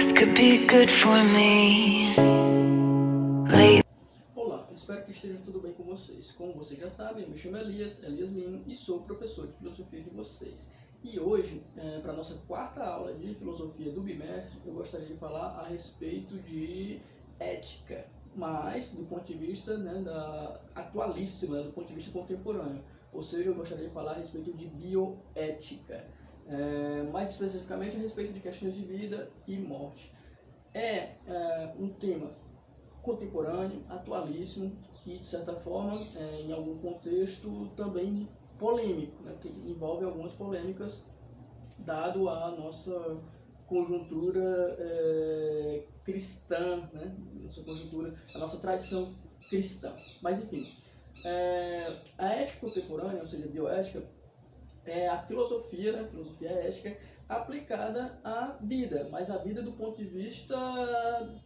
This could be good for me. Late. Olá, espero que esteja tudo bem com vocês. Como vocês já sabem, eu me chamo Elias Lino e sou professor de filosofia de vocês. E hoje, para a nossa quarta aula de filosofia do bimestre, eu gostaria de falar a respeito de ética, mas do ponto de vista atualíssimo, do ponto de vista contemporâneo. Ou seja, eu gostaria de falar a respeito de bioética, mais especificamente a respeito de questões de vida e morte. É um tema contemporâneo, atualíssimo e, de certa forma, em algum contexto também polêmico, né? Que envolve algumas polêmicas, dado a nossa conjuntura cristã, né? A nossa tradição cristã. Mas, enfim, a ética contemporânea, ou seja, a bioética, é a filosofia, né? Filosofia ética aplicada à vida, mas a vida do ponto de vista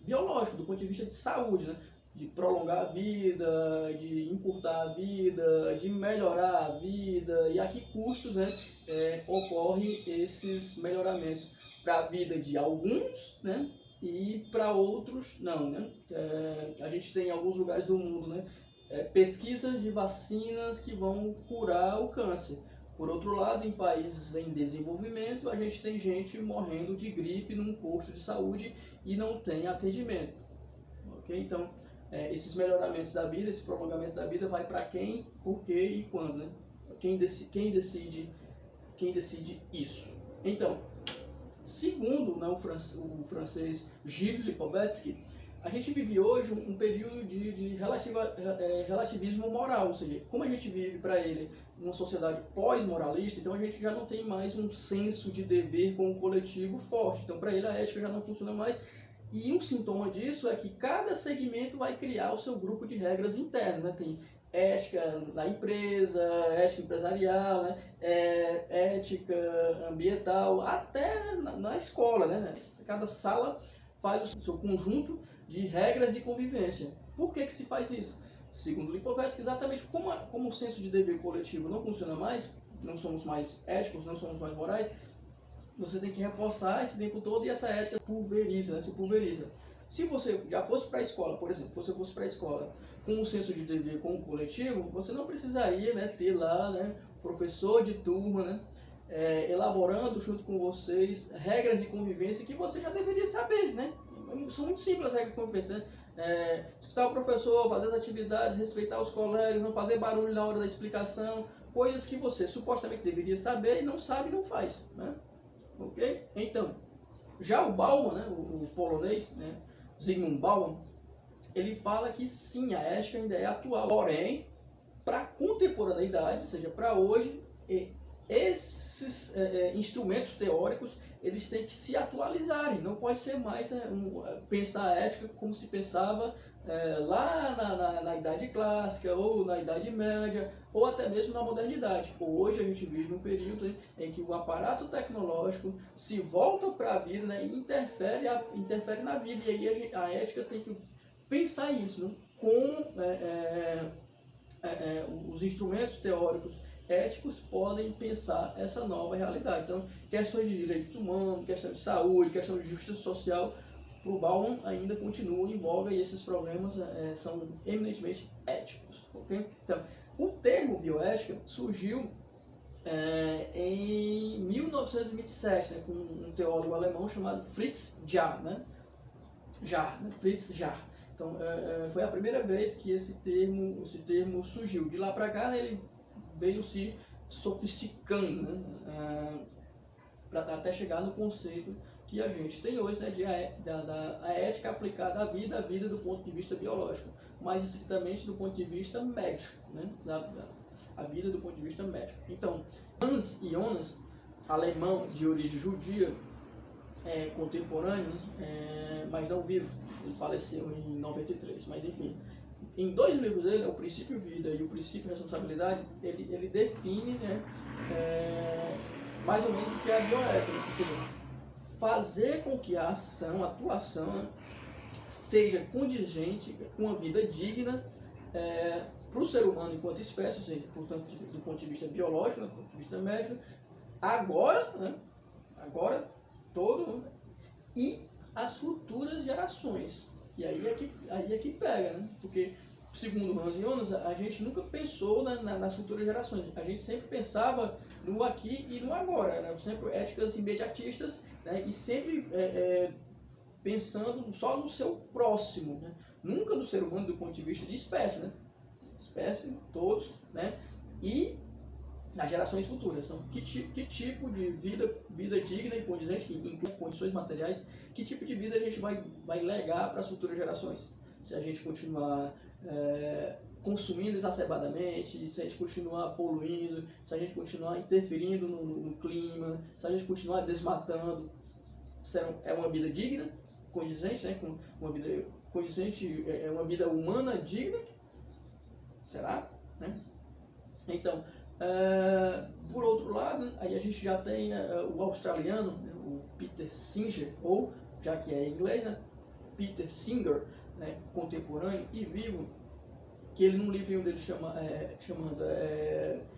biológico, do ponto de vista de saúde, né? De prolongar a vida, de encurtar a vida, de melhorar a vida, e a que custos, né, ocorrem esses melhoramentos para a vida de alguns, né, e para outros não, né? A gente tem em alguns lugares do mundo, né, pesquisas de vacinas que vão curar o câncer. Por outro lado, em países em desenvolvimento, a gente tem gente morrendo de gripe num posto de saúde e não tem atendimento. Ok? Então, esses melhoramentos da vida, esse prolongamento da vida vai para quem, por quê e quando, né? Quem decide isso? Então, segundo, né, o francês Gilles Lipovetsky, a gente vive hoje um período de relativismo moral, ou seja, como a gente vive para ele numa sociedade pós-moralista, então a gente já não tem mais um senso de dever com o coletivo forte, então para ele a ética já não funciona mais, e um sintoma disso é que cada segmento vai criar o seu grupo de regras internas, né? Tem ética na empresa, ética empresarial, né? Ética ambiental, até na escola, né? Cada sala faz o seu conjunto de regras de convivência. Por que se faz isso? Segundo Lipovetsky, exatamente como o senso de dever coletivo não funciona mais, não somos mais éticos, não somos mais morais, você tem que reforçar esse tempo todo e essa ética pulveriza, né? Se pulveriza. Se você já fosse para a escola, por exemplo, se você fosse para a escola com um senso de dever com o coletivo, você não precisaria, né, ter lá, né, professor de turma, né, elaborando junto com vocês regras de convivência que você já deveria saber, né? São muito simples as regras de convivência, né? Escutar o professor, fazer as atividades, respeitar os colegas, não fazer barulho na hora da explicação, coisas que você supostamente deveria saber e não sabe e não faz, né? Ok? Então, já o Bauman, né, o polonês, né, Zygmunt Bauman, ele fala que sim, a ética ainda é atual, porém, para a contemporaneidade, ou seja, para hoje, esses instrumentos teóricos eles têm que se atualizarem, não pode ser mais, né, pensar a ética como se pensava lá na Idade Clássica, ou na Idade Média, ou até mesmo na modernidade. Hoje a gente vive um período em que o aparato tecnológico se volta para a vida, né, e interfere na vida, e aí a ética tem que pensar isso, né, com os instrumentos teóricos éticos podem pensar essa nova realidade. Então, questões de direito humano, questão de saúde, questão de justiça social, para o Bauman ainda continuam em voga e esses problemas são eminentemente éticos. Okay? Então, o termo bioética surgiu em 1927, né, com um teólogo alemão chamado Fritz Jaar, né? Fritz Jaar. Então, foi a primeira vez que esse termo surgiu. De lá para cá, né, ele veio se sofisticando, né, até chegar no conceito que a gente tem hoje, né, da ética aplicada à vida do ponto de vista biológico, mais estritamente do ponto de vista médico, né, a vida do ponto de vista médico. Então, Hans Jonas, alemão de origem judia, contemporâneo, mas não vivo, ele faleceu em 93, mas enfim. Em dois livros dele, O Princípio Vida e O Princípio Responsabilidade, ele define, né, mais ou menos o que é a bioética, né? Ou seja, fazer com que a atuação, né, seja condigente com a vida digna para o ser humano enquanto espécie, ou seja, portanto, do ponto de vista biológico, né, do ponto de vista médico, agora todo, né, e as futuras gerações. E aí é que pega, né? Porque, segundo Hans Jonas, a gente nunca pensou nas futuras gerações. A gente sempre pensava no aqui e no agora, né? Sempre éticas imediatistas, né? E sempre pensando só no seu próximo, né? Nunca no ser humano do ponto de vista de espécie, né? Espécie, todos, né? E nas gerações futuras. Então, que tipo de vida digna e condizente, que inclui condições materiais, que tipo de vida a gente vai legar para as futuras gerações? Se a gente continuar consumindo exacerbadamente, se a gente continuar poluindo, se a gente continuar interferindo no clima, se a gente continuar desmatando, se é uma vida digna, condizente, né? Com uma vida condizente, é uma vida humana digna? Será? Né? Então, por outro lado, aí a gente já tem o australiano, né, o Peter Singer, ou, já que é em inglês, né, Peter Singer, né, contemporâneo e vivo, que ele num livrinho dele chamando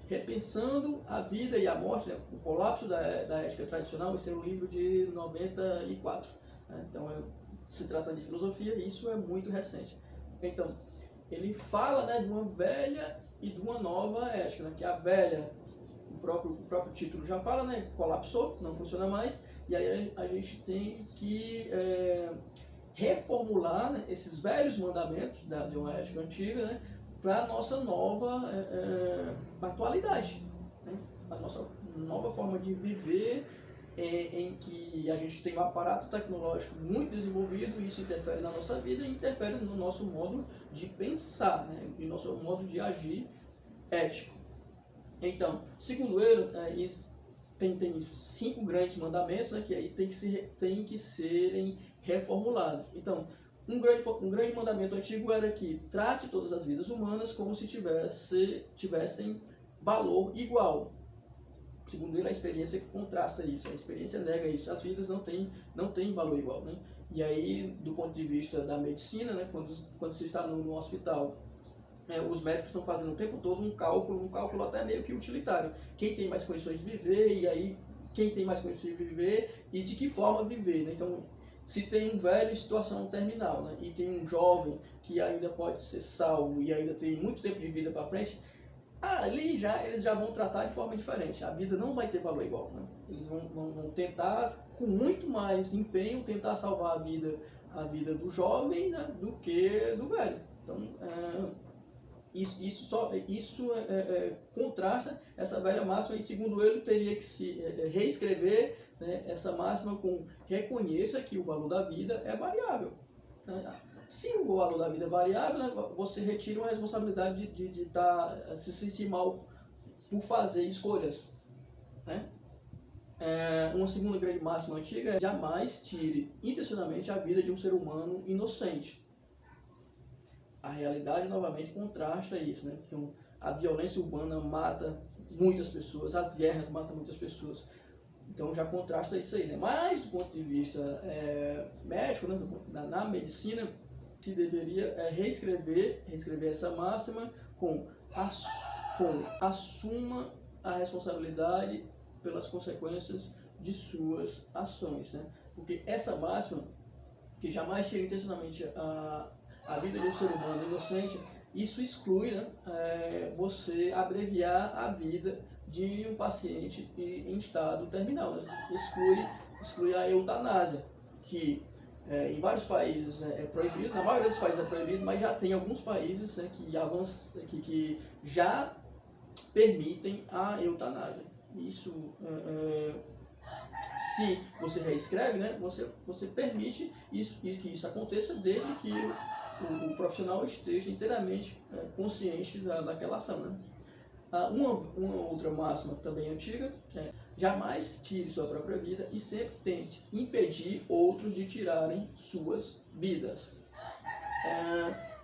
Repensando a Vida e a Morte, né, o Colapso da Ética Tradicional, esse é um livro de 94. Né, então, se tratando de filosofia, isso é muito recente. Então, ele fala, né, de uma velha e de uma nova ética, né? Que a velha, o próprio título já fala, né? Colapsou, não funciona mais, e aí a gente tem que reformular, né, esses velhos mandamentos de uma ética antiga, né, para a nossa nova atualidade, né? A nossa nova forma de viver, em que a gente tem um aparato tecnológico muito desenvolvido, e isso interfere na nossa vida e interfere no nosso modo de pensar, né, e nosso modo de agir ético. Então, segundo ele, tem 5 grandes mandamentos, né, que aí tem que serem reformulados. Então, um grande mandamento antigo era que trate todas as vidas humanas como se tivessem valor igual. Segundo ele, a experiência contrasta isso, a experiência nega isso, as vidas não têm valor igual, né? E aí, do ponto de vista da medicina, né, quando se está no hospital, os médicos estão fazendo o tempo todo um cálculo até meio que utilitário. Quem tem mais condições de viver, e aí quem tem mais condições de viver e de que forma viver, né? Então, se tem um velho em situação terminal, né, e tem um jovem que ainda pode ser salvo e ainda tem muito tempo de vida para frente, eles já vão tratar de forma diferente. A vida não vai ter valor igual, né? Eles vão tentar, com muito mais empenho, tentar salvar a vida do jovem, né, do que do velho. Então, isso contrasta essa velha máxima, e segundo ele teria que se reescrever, né, essa máxima com: reconheça que o valor da vida é variável. Se o valor da vida é variável, né, você retira uma responsabilidade de se sentir mal por fazer escolhas, né? Uma segunda grande máxima antiga é: jamais tire intencionalmente a vida de um ser humano inocente. A realidade novamente contrasta isso, né? Então, a violência urbana mata muitas pessoas, as guerras matam muitas pessoas. Então já contrasta isso aí, né? Mas do ponto de vista médico, né, na medicina, se deveria reescrever essa máxima com assuma a responsabilidade pelas consequências de suas ações, né? Porque essa máxima, que jamais tira intencionalmente a vida de um ser humano inocente, isso exclui, né, você abreviar a vida de um paciente em estado terminal, né? Exclui a eutanásia, que em vários países é proibido, na maioria dos países é proibido, mas já tem alguns países, né, que já permitem a eutanásia. Isso, se você reescreve, né, você permite que isso aconteça, desde que o profissional esteja inteiramente consciente daquela ação, né? Uma outra máxima também antiga é: jamais tire sua própria vida e sempre tente impedir outros de tirarem suas vidas.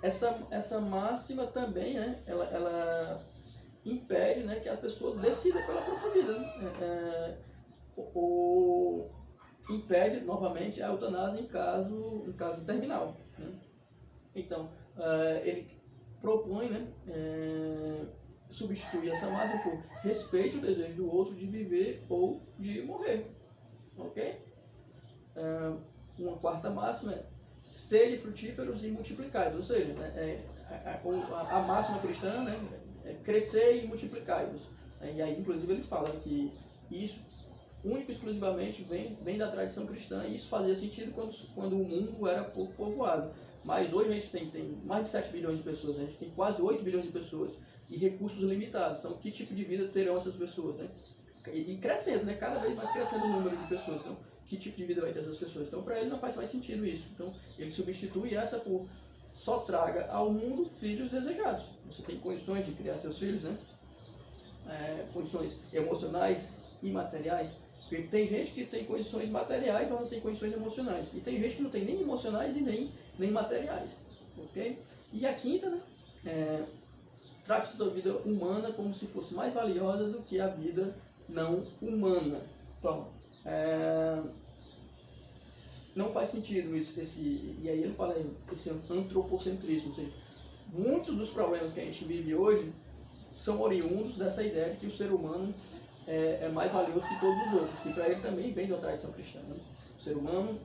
Essa máxima também, né, ela impede, né, que a pessoa decida pela própria vida, né? Impede novamente a eutanásia em caso terminal, né? Então, ele propõe, né, substituir essa máxima por: respeite o desejo do outro de viver ou de morrer, ok? uma quarta máxima é sede frutíferos e multiplicai-vos, ou seja, né, a máxima cristã, né, é crescer e multiplicai-vos. E aí, inclusive, ele fala que isso único e exclusivamente vem da tradição cristã, e isso fazia sentido quando o mundo era pouco povoado. Mas hoje a gente tem mais de 7 bilhões de pessoas, a gente tem quase 8 bilhões de pessoas e recursos limitados. Então, que tipo de vida terão essas pessoas, né? E crescendo, né? Cada vez mais crescendo o número de pessoas. Então, que tipo de vida vai ter essas pessoas? Então, para ele não faz mais sentido isso. Então, ele substitui essa por só traga ao mundo filhos desejados. Você tem condições de criar seus filhos, né? Condições emocionais e materiais. Porque tem gente que tem condições materiais, mas não tem condições emocionais. E tem gente que não tem nem emocionais e nem materiais. Ok? E a quinta, né? Trate toda a vida humana como se fosse mais valiosa do que a vida não humana. Então, não faz sentido e aí ele fala esse antropocentrismo. Ou seja, muitos dos problemas que a gente vive hoje são oriundos dessa ideia de que o ser humano é mais valioso que todos os outros. E para ele também vem da tradição cristã. Né? O ser humano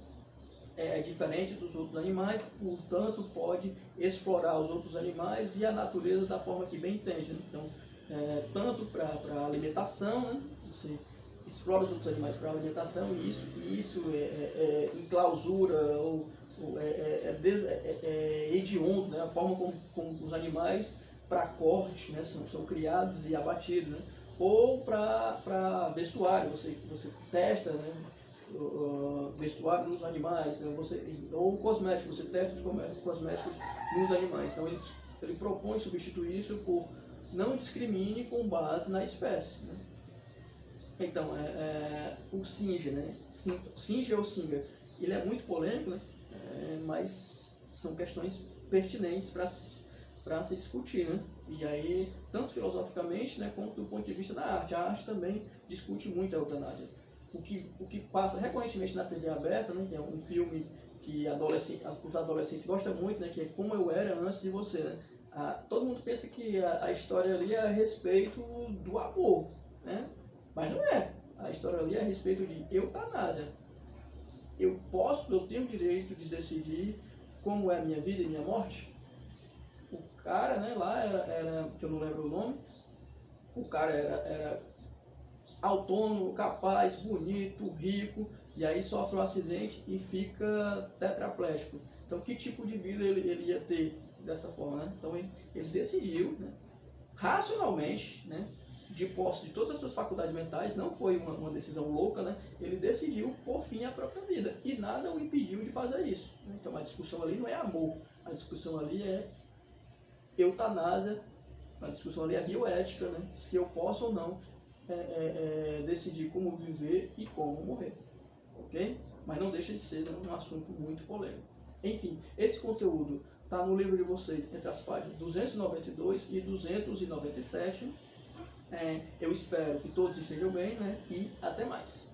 é diferente dos outros animais, portanto pode explorar os outros animais e a natureza da forma que bem entende. Né? Então, tanto para alimentação, né? Você explora os outros animais para alimentação, e isso em clausura ou hediondo, né? A forma como os animais para corte, né? são criados e abatidos, né? Ou para vestuário, você testa, né? Vestuário nos animais, né? Ou cosméticos, você testa os cosméticos nos animais. Então ele propõe substituir isso por não discrimine com base na espécie. Né? Então, o Singer, né? Singer ou Singer, ele é muito polêmico, né? Mas são questões pertinentes para se discutir, né? E aí, tanto filosoficamente, né, quanto do ponto de vista da arte. A arte também discute muito a eutanásia. O que passa recorrentemente na TV aberta, né, que é um filme que os adolescentes gostam muito, né, que é Como Eu Era Antes de Você. Né? Todo mundo pensa que a história ali é a respeito do amor, né? Mas não é. A história ali é a respeito de eutanásia. Eu tenho o direito de decidir como é a minha vida e minha morte. O cara, né, lá era que eu não lembro o nome, o cara era autônomo, capaz, bonito, rico, e aí sofre um acidente e fica tetraplégico. Então, que tipo de vida ele ia ter dessa forma, né? Então, ele decidiu, né, racionalmente, né, de posse de todas as suas faculdades mentais, não foi uma decisão louca, né? Ele decidiu pôr fim à própria vida e nada o impediu de fazer isso. Né? Então, a discussão ali não é amor, a discussão ali é eutanásia, a discussão ali é bioética, né? Se eu posso ou não decidir como viver e como morrer, ok? Mas não deixa de ser, né, um assunto muito polêmico. Enfim, esse conteúdo está no livro de vocês entre as páginas 292 e 297. Eu espero que todos estejam bem, né? E até mais.